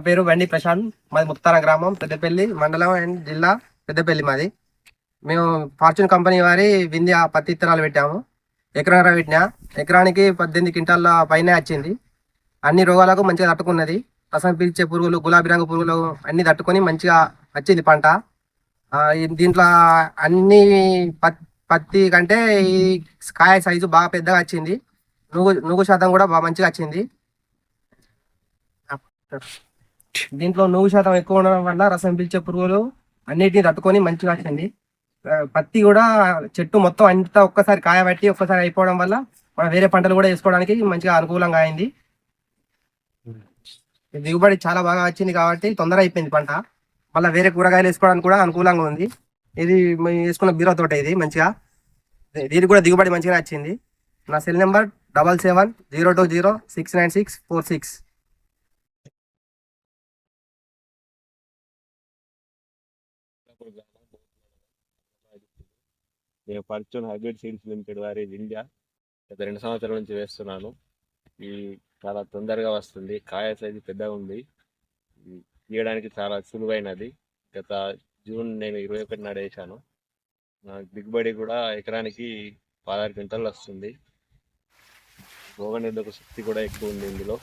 పేరు బండి ప్రశాంత్. మాది ముత్తారం గ్రామం, పెద్దపల్లి మండలం అండ్ జిల్లా పెద్దపల్లి మాది. మేము ఫార్చ్యూన్ కంపెనీ వారి వింధ్య పత్తి విత్తనాలు పెట్టాము. ఎకరాన పెట్టినా ఎకరానికి 18 క్వింటాల పైనే వచ్చింది. అన్ని రోగాలకు మంచిగా తట్టుకున్నది. రసం పీల్చే పురుగులు, గులాబీ రంగు పురుగులు అన్ని తట్టుకొని మంచిగా వచ్చింది పంట. దీంట్లో అన్ని పత్తి కంటే ఈ కాయ సైజు బాగా పెద్దగా వచ్చింది. నువ్వు శాతం కూడా బాగా మంచిగా వచ్చింది. దీంట్లో నువ్వు శాతం ఎక్కువ ఉండడం వల్ల రసం పీల్చే పురుగులు అన్నిటిని తట్టుకొని మంచిగా వచ్చింది. పత్తి కూడా చెట్టు మొత్తం అంతా ఒక్కసారి కాయబట్టి ఒక్కసారి అయిపోవడం వల్ల మనం వేరే పంటలు కూడా వేసుకోవడానికి మంచిగా అనుకూలంగా అయింది. దిగుబడి చాలా బాగా వచ్చింది కాబట్టి తొందర అయిపోయింది పంట. మళ్ళీ వేరే కూరగాయలు వేసుకోవడానికి కూడా అనుకూలంగా ఉంది. ఇది వేసుకున్న బీరో తోట. ఇది మంచిగా, దీనికి కూడా దిగుబడి మంచిగా వచ్చింది. నా సెల్ నెంబర్ 7702069646. నేను ఫార్చ్యూన్ హైబ్రిడ్ సీడ్స్ లిమిటెడ్ వారి వింధ్య గత 2 సంవత్సరాల నుంచి వేస్తున్నాను. ఈ చాలా తొందరగా వస్తుంది, కాయ సైజు పెద్దగా ఉంది, తీయడానికి చాలా సులువైనది. గత జూన్ నేను 21 నాడు వేసాను. నా దిగుబడి కూడా ఎకరానికి 16 క్వింటాలు వస్తుంది. రోగనిరోధక శక్తి కూడా ఎక్కువ ఉంది ఇందులో.